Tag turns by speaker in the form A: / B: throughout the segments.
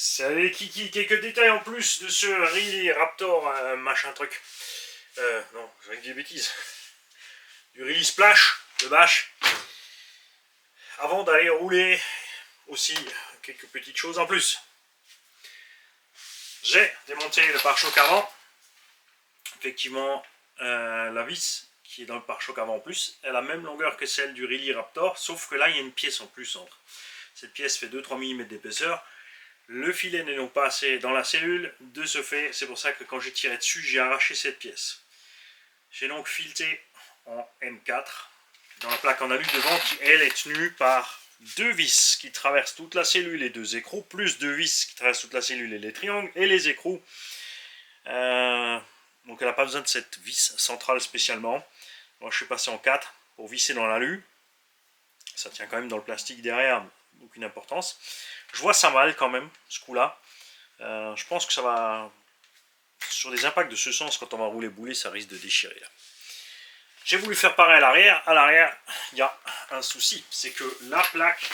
A: Salut Kiki, quelques détails en plus de ce Riley Raptor machin truc. Non, je dis des bêtises. Du Riley Splash, de bâche. Avant d'aller rouler, aussi quelques petites choses en plus. J'ai démonté le pare-choc avant. Effectivement, la vis qui est dans le pare-choc avant en plus, elle a la même longueur que celle du Riley Raptor, sauf que là il y a une pièce en plus entre. Cette pièce fait 2-3 mm d'épaisseur. Le filet n'est donc pas assez dans la cellule, de ce fait, c'est pour ça que quand j'ai tiré dessus, j'ai arraché cette pièce. J'ai donc fileté en M4 dans la plaque en alu devant qui, elle, est tenue par deux vis qui traversent toute la cellule et deux écrous, plus deux vis qui traversent toute la cellule et les triangles et les écrous. Donc elle n'a pas besoin de cette vis centrale spécialement. Moi, je suis passé en 4 pour visser dans l'alu. Ça tient quand même dans le plastique derrière, aucune importance. Je vois ça mal quand même, ce coup-là. Je pense que ça va... Sur des impacts de ce sens, quand on va rouler boulet, ça risque de déchirer. Là. J'ai voulu faire pareil à l'arrière. À l'arrière, il y a un souci. C'est que la plaque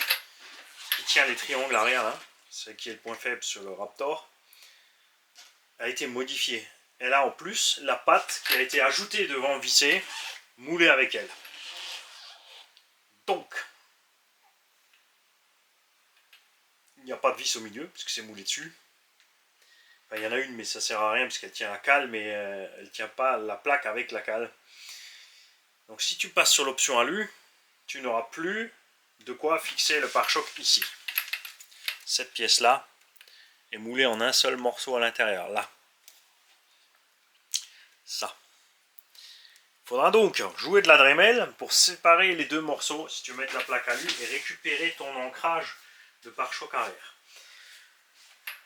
A: qui tient les triangles arrière, là, c'est qui est le point faible sur le Raptor, a été modifiée. Elle a en plus la patte qui a été ajoutée devant vissée, moulée avec elle. Donc, il n'y a pas de vis au milieu, puisque c'est moulé dessus. Enfin, il y en a une, mais ça sert à rien, parce qu'elle tient la cale, mais elle ne tient pas la plaque avec la cale. Donc si tu passes sur l'option alu, tu n'auras plus de quoi fixer le pare-choc ici. Cette pièce-là est moulée en un seul morceau à l'intérieur, là. Ça. Il faudra donc jouer de la Dremel pour séparer les deux morceaux, si tu veux mettre la plaque alu, et récupérer ton ancrage de pare-choc arrière.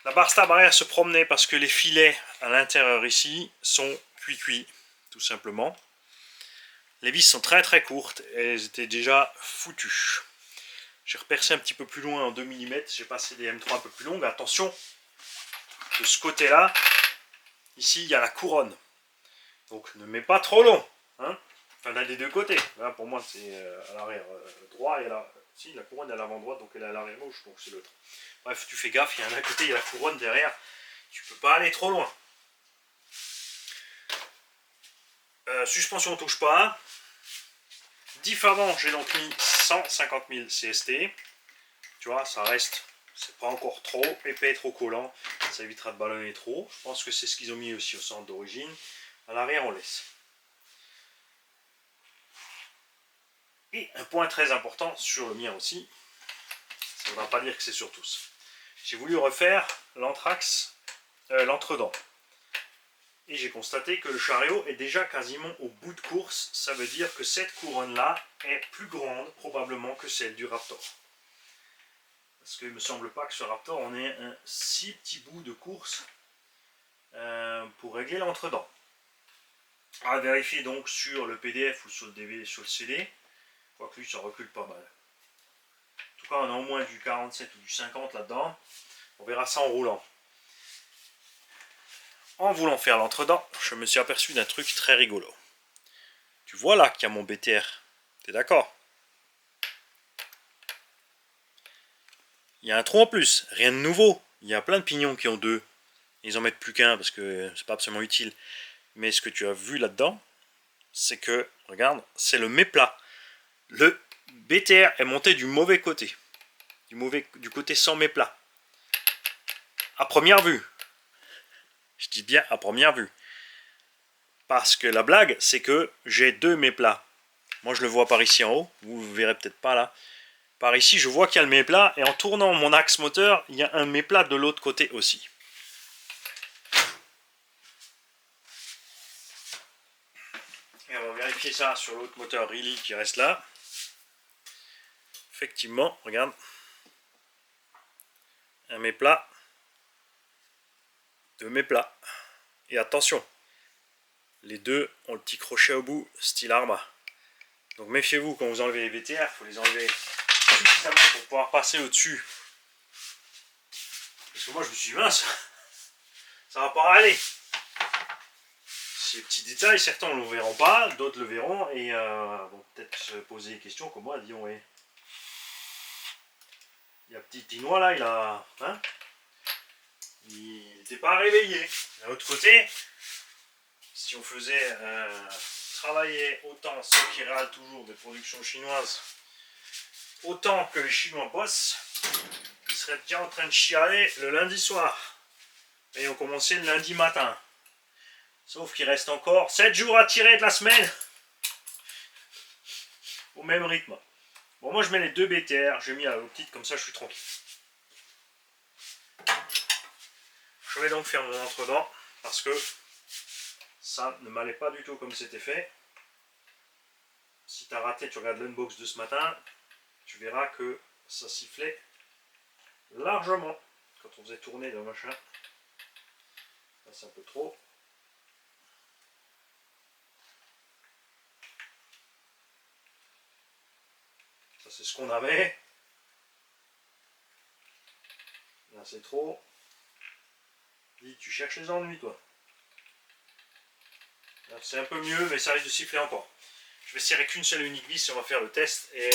A: La barre stab arrière se promenait parce que les filets à l'intérieur ici sont cuits, tout simplement. Les vis sont très très courtes et elles étaient déjà foutues. J'ai repercé un petit peu plus loin en 2 mm, j'ai passé des M3 un peu plus longues. Attention, de ce côté-là, ici il y a la couronne. Donc ne mets pas trop long. Hein, enfin là des deux côtés. Là pour moi c'est à l'arrière droit et à la... Si, la couronne est à l'avant droite, donc elle est à l'arrière gauche, donc c'est l'autre. Bref, tu fais gaffe, il y a un côté, il y a la couronne derrière. Tu peux pas aller trop loin. Suspension touche pas. Diff avant, j'ai donc mis 150 000 CST. Tu vois, ça reste, c'est pas encore trop épais, trop collant. Ça évitera de ballonner trop. Je pense que c'est ce qu'ils ont mis aussi au centre d'origine. À l'arrière, on laisse. Et un point très important sur le mien aussi, ça ne va pas dire que c'est sur tous. J'ai voulu refaire l'anthrax, l'entredent. Et j'ai constaté que le chariot est déjà quasiment au bout de course. Ça veut dire que cette couronne-là est plus grande probablement que celle du Raptor. Parce qu'il ne me semble pas que ce Raptor en ait un si petit bout de course pour régler l'entredent. À vérifier donc sur le PDF ou sur le DVD, sur le CD. Quoique lui, ça recule pas mal. En tout cas, on a au moins du 47 ou du 50 là-dedans. On verra ça en roulant. En voulant faire l'entredent, je me suis aperçu d'un truc très rigolo. Tu vois là qu'il y a mon BTR. T'es d'accord? Il y a un trou en plus, rien de nouveau. Il y a plein de pignons qui ont deux. Ils en mettent plus qu'un parce que c'est pas absolument utile. Mais ce que tu as vu là-dedans, c'est que, regarde, c'est le méplat. Le BTR est monté du mauvais côté. Du côté sans méplat. À première vue. Je dis bien à première vue. Parce que la blague, c'est que j'ai deux méplats. Moi, je le vois par ici en haut. Vous ne verrez peut-être pas là. Par ici, je vois qu'il y a le méplat. Et en tournant mon axe moteur, il y a un méplat de l'autre côté aussi. Et on va vérifier ça sur l'autre moteur Riley qui reste là. Effectivement, regarde. Un méplat. Deux méplats. Et attention, les deux ont le petit crochet au bout, style Arma. Donc méfiez-vous quand vous enlevez les BTR, il faut les enlever suffisamment pour pouvoir passer au-dessus. Parce que moi je me suis dit, mince, ça va pas aller. Ces petits détails, certains ne le verront pas, d'autres le verront et vont peut-être se poser des questions comme moi, disons, ouais. Il y a petit Pinois là, il a... Hein, t'es pas réveillé. D'un autre côté, si on faisait travailler autant ceux qui râlent toujours des productions chinoises, autant que les Chinois bossent, ils seraient déjà en train de chialer le lundi soir. Et on commençait le lundi matin. Sauf qu'il reste encore 7 jours à tirer de la semaine. Au même rythme. Bon, moi je mets les 2 BTR, j'ai mis à l'eau petite, comme ça je suis tranquille. Je vais donc faire mon entre-dents, parce que ça ne m'allait pas du tout comme c'était fait. Si tu as raté, tu regardes l'unbox de ce matin, tu verras que ça sifflait largement quand on faisait tourner le machin. Là c'est un peu trop. Ça c'est ce qu'on avait. Là c'est trop. Dis, tu cherches les ennuis toi. Là c'est un peu mieux, mais ça risque de siffler encore. Je vais serrer qu'une seule et unique vis et on va faire le test et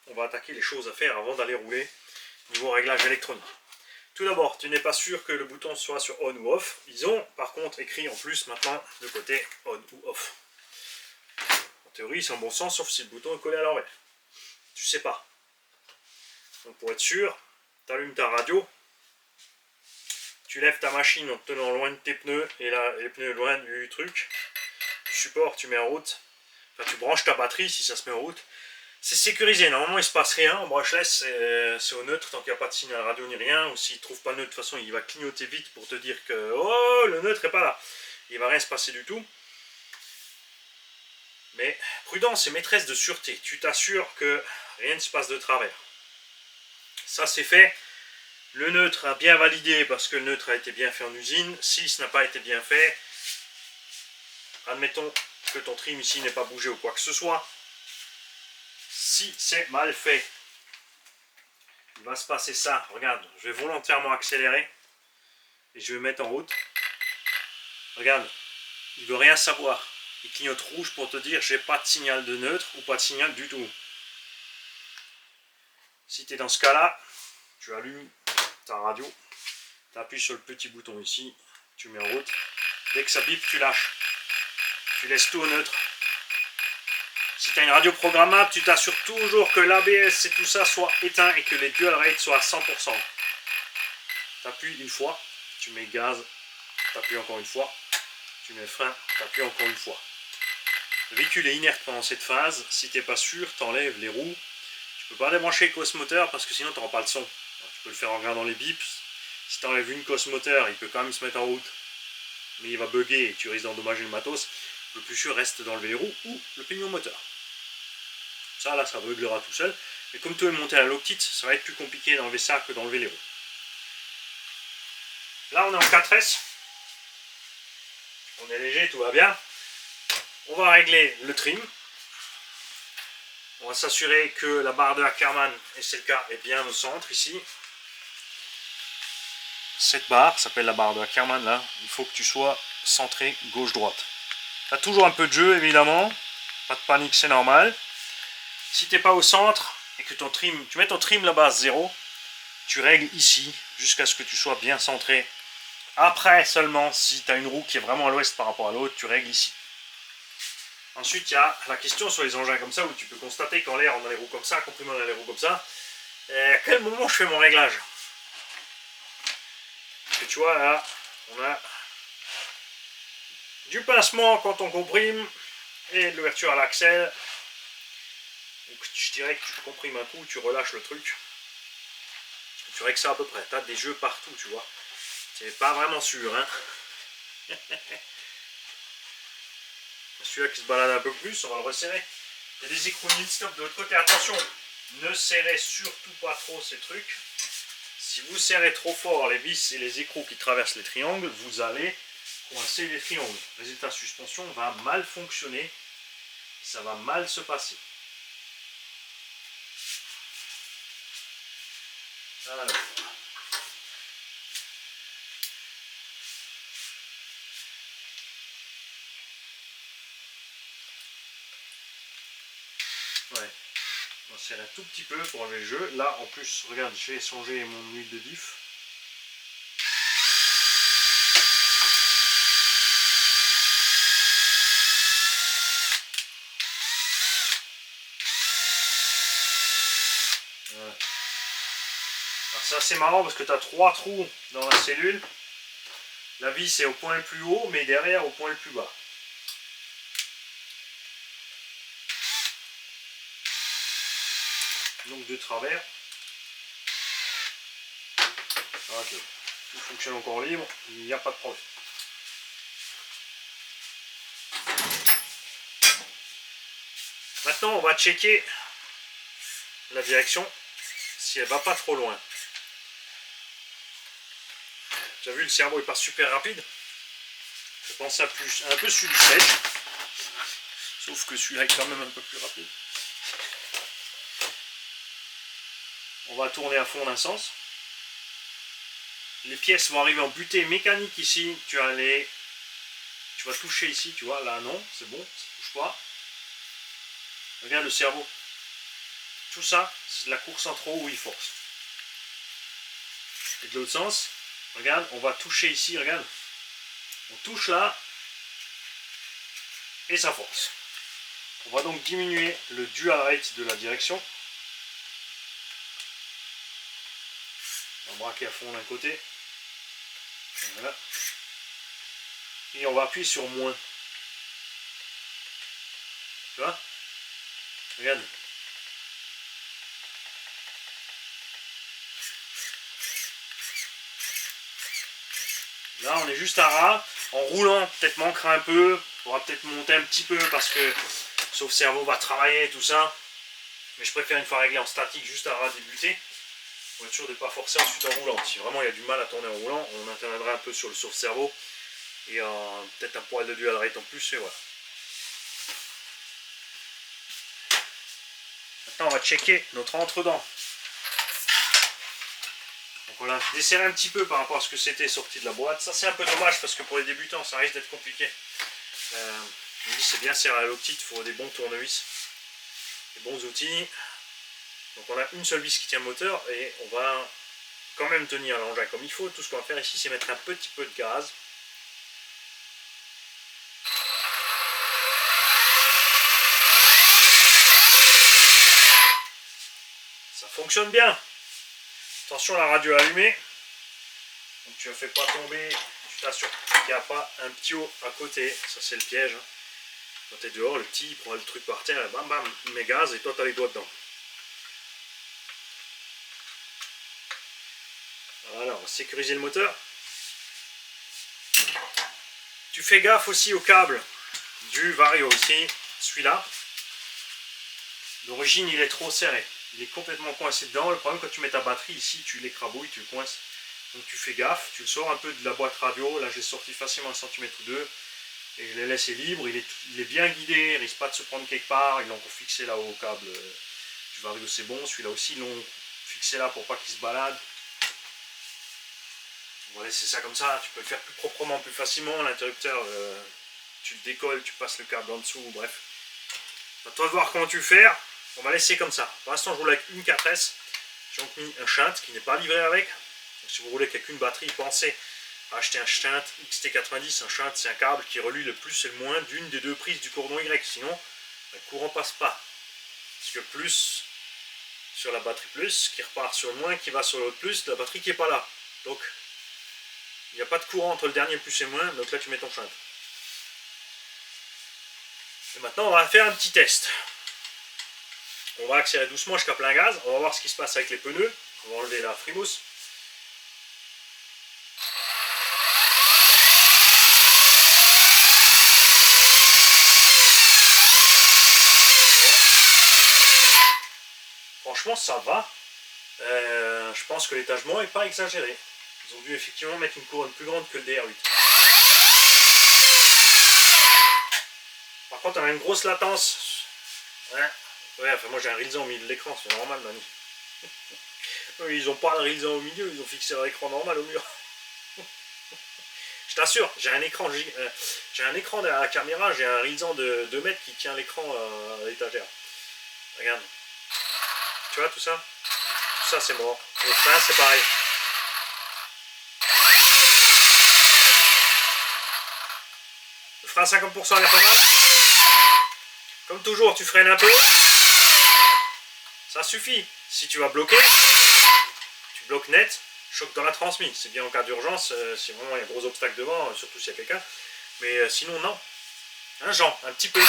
A: on va attaquer les choses à faire avant d'aller rouler niveau réglage électronique. Tout d'abord, tu n'es pas sûr que le bouton soit sur on ou off. Ils ont par contre écrit en plus maintenant le côté on ou off. En théorie, c'est en bon sens, sauf si le bouton est collé à l'envers. Tu sais pas. Donc pour être sûr, tu allumes ta radio, tu lèves ta machine en te tenant loin de tes pneus et là, les pneus loin du truc, du support, tu mets en route. Enfin, tu branches ta batterie si ça se met en route. C'est sécurisé, normalement il se passe rien. En brushless, c'est au neutre tant qu'il n'y a pas de signal radio ni rien. Ou s'il ne trouve pas le neutre, de toute façon il va clignoter vite pour te dire que oh, le neutre n'est pas là. Il ne va rien se passer du tout. Mais prudence et maîtresse de sûreté. Tu t'assures que rien ne se passe de travers. Ça c'est fait. Le neutre a bien validé parce que le neutre a été bien fait en usine. Si ce n'a pas été bien fait, admettons que ton trim ici n'est pas bougé ou quoi que ce soit. Si c'est mal fait, il va se passer ça. Regarde, je vais volontairement accélérer et je vais mettre en route. Regarde, il ne veut rien savoir. Il clignote rouge pour te dire j'ai pas de signal de neutre ou pas de signal du tout. Si tu es dans ce cas-là, tu allumes ta radio, tu appuies sur le petit bouton ici, tu mets en route. Dès que ça bip, tu lâches. Tu laisses tout au neutre. Si tu as une radio programmable, tu t'assures toujours que l'ABS et tout ça soit éteint et que les dual rates soient à 100%. Tu appuies une fois, tu mets gaz, tu appuies encore une fois, tu mets frein, tu appuies encore une fois. Le véhicule est inerte pendant cette phase. Si tu n'es pas sûr, tu enlèves les roues. Tu peux pas débrancher les cosses moteurs parce que sinon tu n'auras pas le son. Alors, tu peux le faire en regardant les bips. Si tu enlèves une cosse moteur, il peut quand même se mettre en route. Mais il va bugger et tu risques d'endommager le matos. Le plus sûr reste d'enlever les roues ou le pignon moteur. Ça là, ça buglera tout seul. Mais comme tu veux monter à la petite, ça va être plus compliqué d'enlever ça que d'enlever les roues. Là on est en 4S. On est léger, tout va bien. On va régler le trim. On va s'assurer que la barre de Ackermann, et c'est le cas, est bien au centre ici. Cette barre s'appelle la barre de Ackermann là. Il faut que tu sois centré gauche-droite. Tu as toujours un peu de jeu évidemment. Pas de panique, c'est normal. Si tu n'es pas au centre et que ton trim, tu mets ton trim là-bas à 0, tu règles ici jusqu'à ce que tu sois bien centré. Après seulement, si tu as une roue qui est vraiment à l'ouest par rapport à l'autre, tu règles ici. Ensuite, il y a la question sur les engins comme ça où tu peux constater qu'en l'air on a les roues comme ça, comprimé on a les roues comme ça. Et à quel moment je fais mon réglage? Parce que tu vois là, on a du pincement quand on comprime et de l'ouverture à l'axel. Donc je dirais que tu comprimes un coup, tu relâches le truc. Tu règles ça à peu près. Tu as des jeux partout, tu vois. C'est pas vraiment sûr, hein. Celui-là qui se balade un peu plus, on va le resserrer. Il y a des écrous mid-stop de l'autre côté. Attention, ne serrez surtout pas trop ces trucs. Si vous serrez trop fort les vis et les écrous qui traversent les triangles, vous allez coincer les triangles. Résultat, suspension va mal fonctionner. Ça va mal se passer. Alors. Ouais. On va serrer un tout petit peu pour enlever le jeu. Là, en plus, regarde, je vais changer mon huile de diff. c'est assez marrant parce que tu as 3 trous dans la cellule. La vis est au point le plus haut, mais derrière au point le plus bas. Donc de travers. Ok. Tout fonctionne encore libre, il n'y a pas de problème. Maintenant, on va checker la direction si elle va pas trop loin. Tu as vu, le cerveau est pas super rapide. Je pense à plus, un peu celui du Sage. Sauf que celui-là est quand même un peu plus rapide. On va tourner à fond d'un sens. Les pièces vont arriver en butée mécanique ici. Tu vas toucher ici, tu vois. Là, non, c'est bon, ça ne touche pas. Regarde le cerveau. Tout ça, c'est de la course en trop où il force. Et de l'autre sens, regarde, on va toucher ici, regarde. On touche là. Et ça force. On va donc diminuer le dual rate de la direction. On va braquer à fond d'un côté. Voilà. Et on va appuyer sur moins. Tu vois? Regarde. Là, on est juste à ras. En roulant, peut-être manquera un peu. On va peut-être monter un petit peu parce que sauf cerveau va travailler et tout ça. Mais je préfère une fois réglé en statique, juste à ras débuter. Pour être sûr de ne pas forcer ensuite en roulant. Si vraiment il y a du mal à tourner en roulant, on interviendra un peu sur le sauve-cerveau. Et peut-être un poil de dual rate en plus. Et voilà. Maintenant, on va checker notre entre-dents. Donc voilà, je desserre un petit peu par rapport à ce que c'était sorti de la boîte. Ça, c'est un peu dommage parce que pour les débutants, ça risque d'être compliqué. Je me dis, c'est bien serré à l'optique, il faut des bons tournevis, des bons outils. Donc on a une seule vis qui tient le moteur et on va quand même tenir l'engin comme il faut. Tout ce qu'on va faire ici, c'est mettre un petit peu de gaz. Ça fonctionne bien. Attention, la radio est allumée. Donc tu ne fais pas tomber, tu t'assures qu'il n'y a pas un tuyau à côté. Ça, c'est le piège. Quand tu es dehors, le petit il prend le truc par terre, et bam bam, il met gaz et toi tu as les doigts dedans. Voilà, on va sécuriser le moteur. Tu fais gaffe aussi au câble du Vario ici, celui-là. D'origine, il est trop serré. Il est complètement coincé dedans. Le problème, quand tu mets ta batterie ici, tu l'écrabouilles, tu le coinces. Donc tu fais gaffe, tu le sors un peu de la boîte radio. Là, j'ai sorti facilement 1 cm ou 2. Et je l'ai laissé libre. Il est bien guidé, il risque pas de se prendre quelque part. Ils l'ont encore fixé là au câble du Vario, c'est bon. Celui-là aussi, ils l'ont fixé là pour pas qu'il se balade. On va laisser ça comme ça. Tu peux le faire plus proprement, plus facilement. L'interrupteur, tu le décolles, tu passes le câble en dessous. Bref. À toi de voir comment tu le fais. On va laisser comme ça. Pour l'instant, je roule avec une 4S. J'ai donc mis un shunt qui n'est pas livré avec. Donc, si vous roulez avec une batterie, pensez à acheter un shunt XT90. Un shunt, c'est un câble qui relie le plus et le moins d'une des deux prises du cordon Y. Sinon, le courant passe pas. Parce que plus sur la batterie plus, qui repart sur le moins, qui va sur l'autre plus, la batterie qui n'est pas là. Donc, il n'y a pas de courant entre le dernier plus et le moins. Donc là, tu mets ton shunt. Et maintenant, on va faire un petit test. On va accélérer doucement jusqu'à plein gaz. On va voir ce qui se passe avec les pneus. On va enlever la frimousse. Franchement, ça va. Je pense que l'étagement n'est pas exagéré. Ils ont dû effectivement mettre une couronne plus grande que le DR8. Par contre, on a une grosse latence. Ouais, enfin, moi j'ai un Rilsan au milieu de l'écran, c'est normal, Dani. Ils n'ont pas un Rilsan au milieu, ils ont fixé leur écran normal au mur. Je t'assure, j'ai un écran derrière la caméra, j'ai un Rilsan de 2 mètres qui tient l'écran à l'étagère. Regarde. Tu vois tout ça? Tout ça c'est mort. Le frein c'est pareil. Le frein 50% à la freine. Comme toujours, tu freines un peu. Ça suffit. Si tu vas bloquer, tu bloc net, choc dans la transmise. C'est bien en cas d'urgence, si vraiment il y a un gros obstacle devant, surtout s'il y a quelqu'un. Mais sinon, non. Hein, Jean, un petit peu.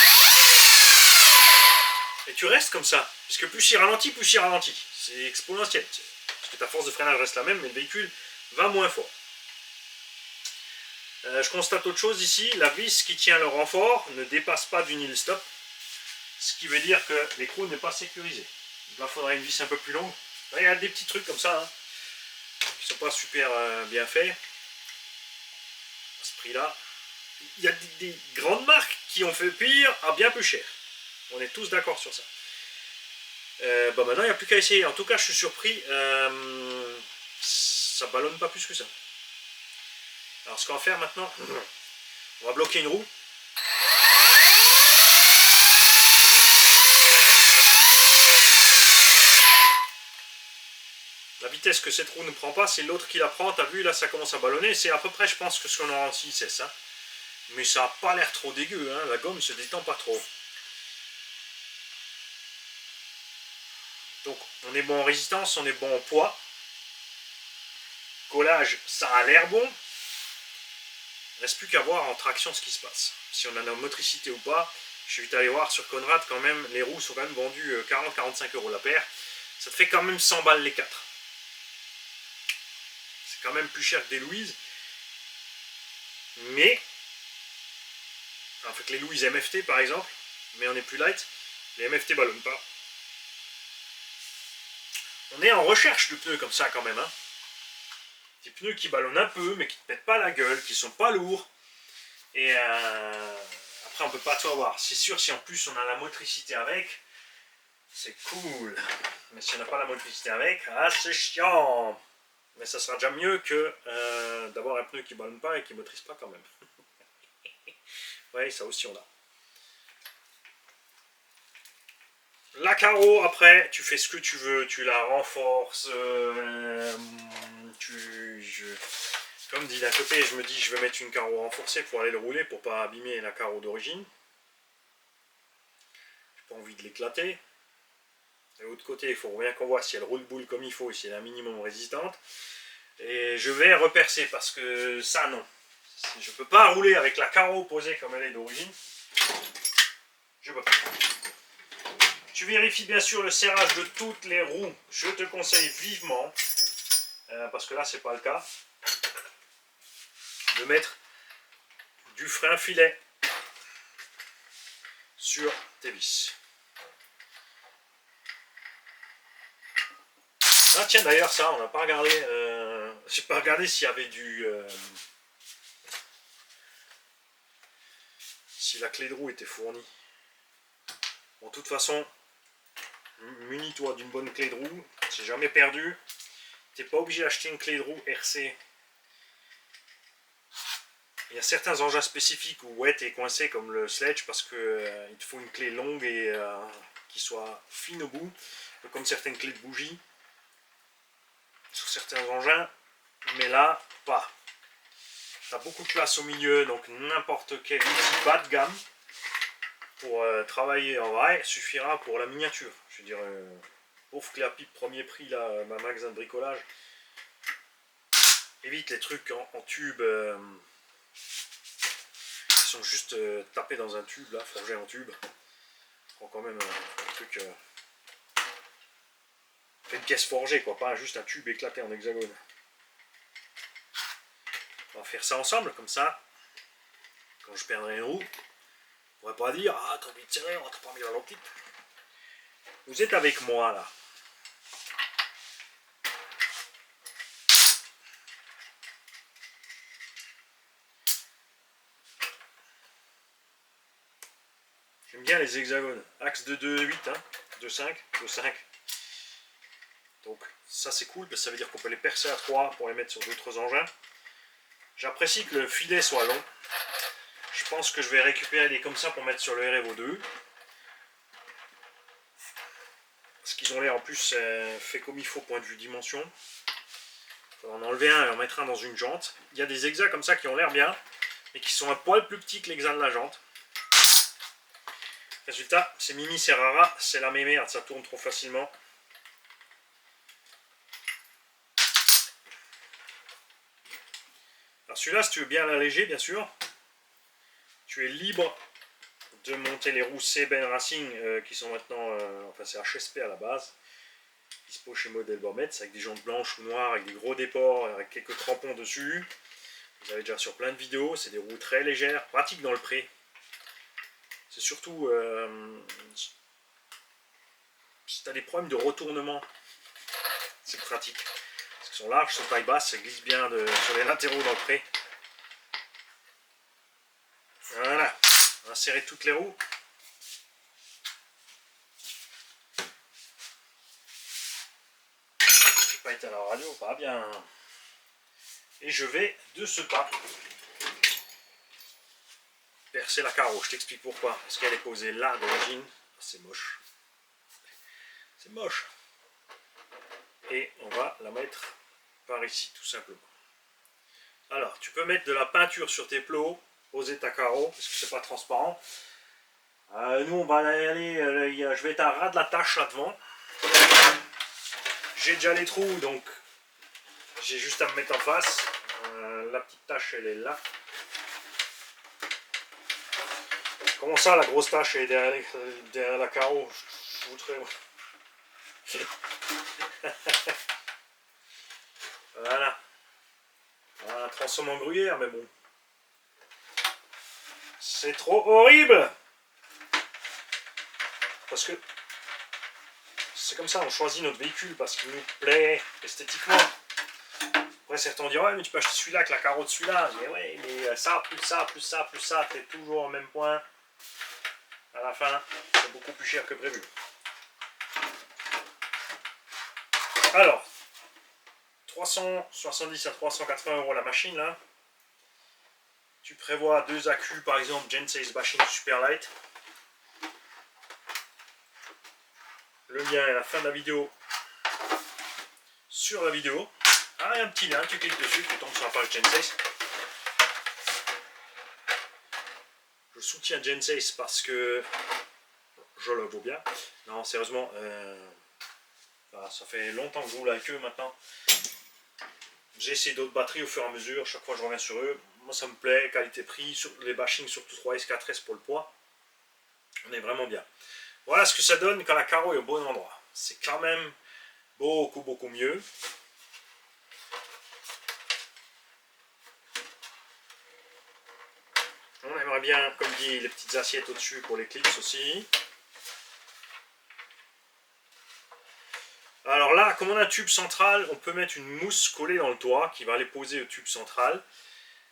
A: Et tu restes comme ça. Parce que plus il ralentit, plus il ralentit. C'est exponentiel. Parce que ta force de freinage reste la même, mais le véhicule va moins fort. Je constate autre chose ici. La vis qui tient le renfort ne dépasse pas du nil stop. Ce qui veut dire que l'écrou n'est pas sécurisé. Donc là, il faudra une vis un peu plus longue. Là, il y a des petits trucs comme ça, hein, qui ne sont pas super bien faits. À ce prix-là. Il y a des grandes marques qui ont fait pire à bien plus cher. On est tous d'accord sur ça. Maintenant, il n'y a plus qu'à essayer. En tout cas, je suis surpris. Ça ballonne pas plus que ça. Alors, ce qu'on va faire maintenant, on va bloquer une roue. La vitesse que cette roue ne prend pas, c'est l'autre qui la prend. T'as vu, là, ça commence à ballonner. C'est à peu près, je pense, que ce qu'on aura en 6, c'est ça. Mais ça n'a pas l'air trop dégueu. Hein. La gomme se détend pas trop. Donc, on est bon en résistance, on est bon en poids. Collage, ça a l'air bon. Il ne reste plus qu'à voir en traction ce qui se passe. Si on en a en motricité ou pas. Je suis vite allé voir sur Conrad, quand même, les roues sont quand même vendues 40-45 € la paire. Ça te fait quand même 100 balles les 4. C'est quand même plus cher que des Louise. Mais, en fait, les Louise MFT par exemple, mais on est plus light, les MFT ballonnent pas. On est en recherche de pneus comme ça quand même. Hein. Des pneus qui ballonnent un peu, mais qui ne te pètent pas la gueule, qui sont pas lourds. Et après, on peut pas tout avoir. C'est sûr, si en plus on a la motricité avec, c'est cool. Mais si on n'a pas la motricité avec, c'est chiant. Mais ça sera déjà mieux que d'avoir un pneu qui ne ballonne pas et qui ne motorise pas quand même. Oui, ça aussi on a. La carreau, après, tu fais ce que tu veux, tu la renforces, comme dit d'un côté, je me dis je vais mettre une carreau renforcée pour aller le rouler, pour pas abîmer la carreau d'origine. J'ai pas envie de l'éclater. De l'autre côté, il faut bien qu'on voit si elle roule boule comme il faut, si elle est un minimum résistante. Et je vais repercer, parce que ça, non. Je peux pas rouler avec la carreau posée comme elle est d'origine. Je peux pas. Tu vérifies bien sûr le serrage de toutes les roues. Je te conseille vivement, parce que là c'est pas le cas, de mettre du frein filet sur tes vis. Ah tiens d'ailleurs ça, on n'a pas regardé. J'ai pas regardé s'il y avait du. Si la clé de roue était fournie. Bon, de toute façon. Munis-toi d'une bonne clé de roue, c'est jamais perdu. Tu n'es pas obligé d'acheter une clé de roue RC. Il y a certains engins spécifiques où ouais, tu es coincé comme le sledge parce qu'il te faut une clé longue et qui soit fine au bout, comme certaines clés de bougie sur certains engins, mais là, pas. Tu as beaucoup de place au milieu, donc n'importe quel outil bas de gamme pour travailler en vrai suffira pour la miniature. Je veux dire, pauvre clé à pipe premier prix, là, ma magasin de bricolage. Évite les trucs en tube qui sont juste tapés dans un tube, là, forgés en tube. Prends quand même un truc. Fait une pièce forgée, quoi, pas juste un tube éclaté en hexagone. On va faire ça ensemble, comme ça. Quand je perdrai une roue, on ne pourrait pas dire ah, t'as envie de tirer, on t'a pas mis dans l'optique. Vous êtes avec moi là. J'aime bien les hexagones. Axe de 2,8, hein, 2,5, 2,5. Donc ça c'est cool, parce que ça veut dire qu'on peut les percer à 3 pour les mettre sur d'autres engins. J'apprécie que le filet soit long. Je pense que je vais récupérer les comme ça pour mettre sur le REVO 2. Parce qu'ils ont l'air en plus fait comme il faut point de vue dimension. Il faudra en enlever un et en mettre un dans une jante. Il y a des hexas comme ça qui ont l'air bien, mais qui sont un poil plus petits que l'hexa de la jante. Résultat, c'est Mimi, c'est Rara, c'est la mémerde, ça tourne trop facilement. celui-là, si tu veux bien l'alléger, bien sûr, tu es libre de monter les roues C-Ben Racing qui sont maintenant, enfin c'est HSP à la base, dispo chez Model Bormet, avec des jantes blanches ou noires, avec des gros déports, avec quelques crampons dessus. Vous avez déjà sur plein de vidéos, c'est des roues très légères, pratiques dans le pré. C'est surtout si tu as des problèmes de retournement, c'est pratique. Parce qu'ils sont larges, sont taille basse, ça glisse bien sur les latéraux dans le pré. Voilà, on va serrer toutes les roues. J'ai pas été à la radio, pas bien. Et je vais de ce pas percer la carreau. Je t'explique pourquoi. Parce qu'elle est posée là d'origine. C'est moche. C'est moche. Et on va la mettre par ici, tout simplement. Alors, tu peux mettre de la peinture sur tes plots, poser ta carreau, parce que c'est pas transparent. Nous, on va aller. Je vais être à ras de la tâche là devant. J'ai déjà les trous, donc j'ai juste à me mettre en face. La petite tache, elle est là. Comment ça, la grosse tache est derrière la carreau? Je voudrais... Voilà. Un transforme en gruyère, mais bon. C'est trop horrible. Parce que c'est comme ça, on choisit notre véhicule parce qu'il nous plaît esthétiquement. Après, certains diront, ouais, mais tu peux acheter celui-là avec la carreau de celui-là. Mais ouais, mais ça, plus ça, plus ça, plus ça, t'es toujours au même point. À la fin, c'est beaucoup plus cher que prévu. Alors, 370 à 380 € la machine là. Tu prévois 2 accus par exemple Gen6 Bashing Superlight. Le lien est à la fin de la vidéo. Sur la vidéo. Ah, il y a un petit lien, tu cliques dessus, tu tombes sur la page Gen6. Je soutiens Gen6 parce que je le vaux bien. Non, sérieusement, ça fait longtemps que je roule avec eux maintenant. J'ai essayé d'autres batteries au fur et à mesure, chaque fois je reviens sur eux. Moi ça me plaît, qualité-prix, sur les bashings, surtout 3S, 4S pour le poids. On est vraiment bien. Voilà ce que ça donne quand la carreau est au bon endroit. C'est quand même beaucoup mieux. On aimerait bien, comme dit, les petites assiettes au-dessus pour les clips aussi. Alors là, comme on a un tube central, on peut mettre une mousse collée dans le toit qui va aller poser au tube central.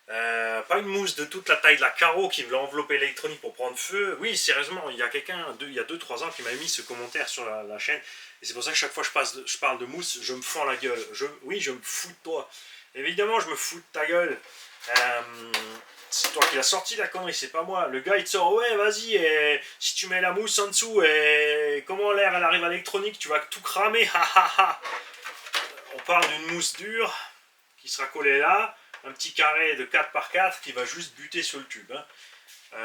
A: Pas une mousse de toute la taille de la carreau qui veut envelopper l'électronique pour prendre feu. Oui, sérieusement, il y a quelqu'un, il y a 2-3 ans, qui m'avait mis ce commentaire sur la chaîne. Et c'est pour ça que chaque fois que je parle de mousse, je me fends la gueule. Oui, je me fous de toi. Évidemment, je me fous de ta gueule. C'est toi qui l'as sorti la connerie, c'est pas moi. Le gars il te sort, ouais vas-y, si tu mets la mousse en dessous, comment l'air elle arrive à l'électronique, tu vas tout cramer, On parle d'une mousse dure qui sera collée là, un petit carré de 4 par 4 qui va juste buter sur le tube.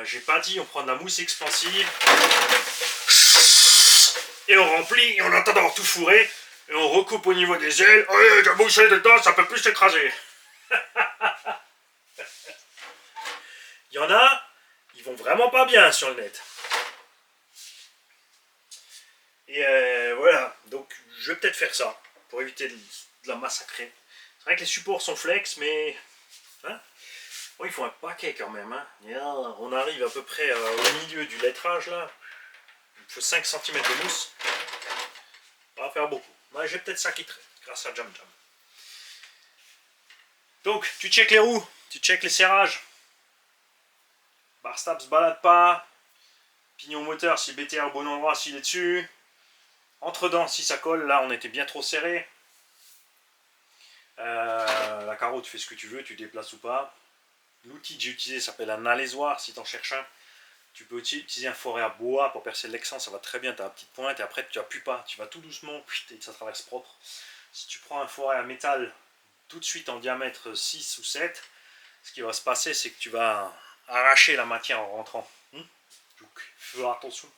A: J'ai pas dit, on prend de la mousse expansive et on remplit et on attend d'avoir tout fourré et on recoupe au niveau des ailes. Oh, t'as bouché dedans, ça peut plus s'écraser. Il y en a, ils vont vraiment pas bien sur le net. Et voilà, donc je vais peut-être faire ça pour éviter de la massacrer. C'est vrai que les supports sont flex, mais bon, il faut un paquet quand même. On arrive à peu près au milieu du lettrage là. Il faut 5 cm de mousse. Ça va faire beaucoup. Ouais, j'ai peut-être ça qui traite grâce à Jam Jam. Donc, tu checkes les roues, tu checkes les serrages. Bar stop se balade pas. Pignon moteur, si BTR au bon endroit, s'il est dessus. Entre-dents, si ça colle, là on était bien trop serré. La carreau, tu fais ce que tu veux, tu déplaces ou pas. L'outil que j'ai utilisé s'appelle un alésoir, si tu en cherches un. Tu peux utiliser un forêt à bois pour percer l'excès, ça va très bien, tu as la petite pointe et après tu n'appuies pas, tu vas tout doucement et ça traverse propre. Si tu prends un forêt à métal tout de suite en diamètre 6 ou 7, ce qui va se passer c'est que tu vas arracher la matière en rentrant. Donc fais attention.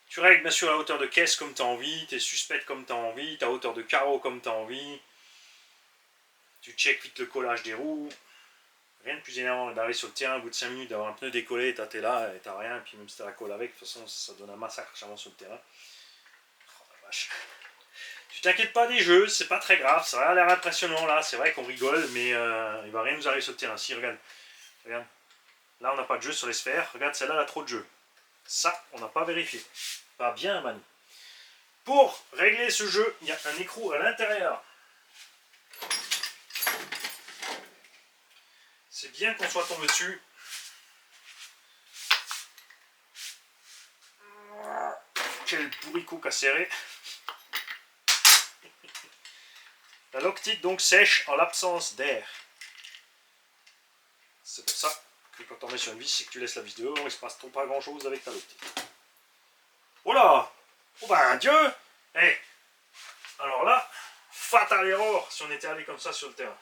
A: Tu règles bien sûr la hauteur de caisse comme tu as envie, tes suspects comme tu as envie, ta hauteur de carreau comme tu as envie. Tu check vite le collage des roues. Rien de plus énervant d'arriver sur le terrain au bout de 5 minutes, d'avoir un pneu décollé, et t'es là, et t'as rien, et puis même si t'as la colle avec, de toute façon ça donne un massacre charmant sur le terrain. Oh la vache. Tu t'inquiètes pas des jeux, c'est pas très grave, ça a l'air impressionnant là, c'est vrai qu'on rigole, mais il va rien nous arriver sur le terrain. Si, regarde, regarde. Là on n'a pas de jeu sur les sphères, regarde celle-là elle a trop de jeu. Ça, on n'a pas vérifié. Pas bien, Manu. Pour régler ce jeu, il y a un écrou à l'intérieur. C'est bien qu'on soit tombé dessus. Quel bourricot qu'a serré. La loctite donc sèche en l'absence d'air. C'est pour ça que quand on met sur une vis, c'est que tu laisses la vis dehors, il ne se passe pas grand chose avec ta loctite. Oh là! Oh ben Dieu! Hey. Alors là, fatal erreur si on était allé comme ça sur le terrain.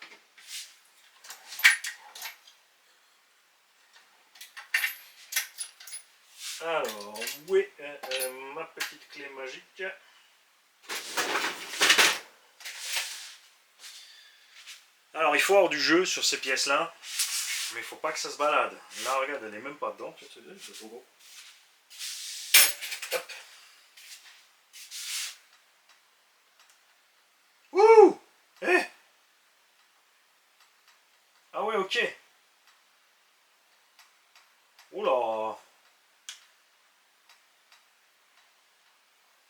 A: Alors, où est ma petite clé magique? Alors, il faut avoir du jeu sur ces pièces-là, mais il ne faut pas que ça se balade. Là, regarde, elle n'est même pas dedans. C'est trop gros. Hop. Ouh! Eh! Ah ouais, ok. Oula!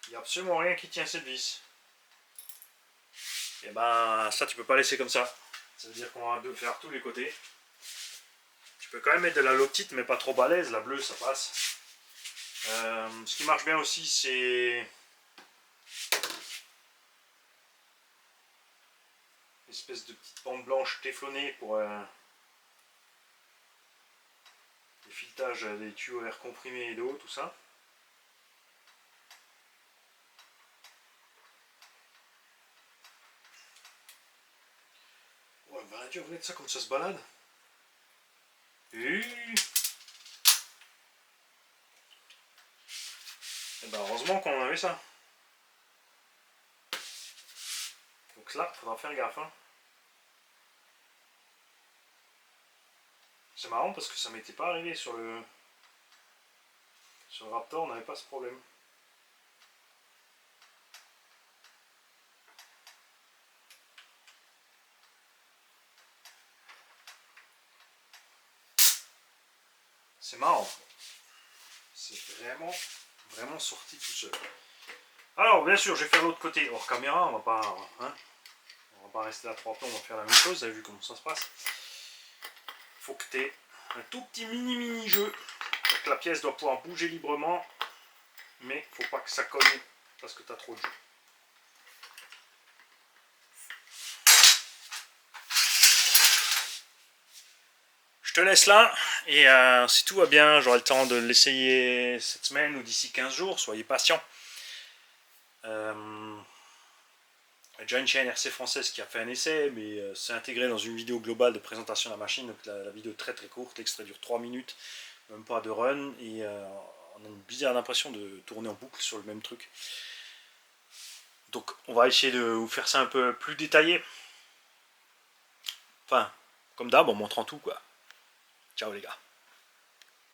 A: Il n'y a absolument rien qui tient cette vis. Et ben, ça, tu peux pas laisser comme ça. Ça veut dire qu'on va faire tous les côtés. Tu peux quand même mettre de la loctite, mais pas trop balèze. La bleue, ça passe. Ce qui marche bien aussi, c'est une espèce de petite bande blanche téflonnée pour les filetages des tuyaux à air comprimé et d'eau, tout ça. Ouais, ben Dieu, regarde ça comme ça se balade. Et ben heureusement qu'on avait ça. Donc là, il faudra faire gaffe. Hein. C'est marrant parce que ça m'était pas arrivé sur le Raptor, on n'avait pas ce problème. C'est marrant. C'est vraiment sorti tout seul. Alors, bien sûr, je vais faire l'autre côté hors caméra. On va pas rester à 3 plombs, on va faire la même chose. Vous avez vu comment ça se passe. Faut que tu aies un tout petit mini jeu. Donc la pièce doit pouvoir bouger librement. Mais faut pas que ça cogne parce que tu as trop de jeu. Je te laisse là. Et si tout va bien, j'aurai le temps de l'essayer cette semaine ou d'ici 15 jours. Soyez patients. Il y a déjà une chaîne RC française qui a fait un essai, mais c'est intégré dans une vidéo globale de présentation de la machine. Donc la vidéo est très courte, l'extrait dure 3 minutes, même pas de run, et on a une bizarre impression de tourner en boucle sur le même truc. Donc on va essayer de vous faire ça un peu plus détaillé. Enfin, comme d'hab, en montrant tout quoi. Ciao les gars.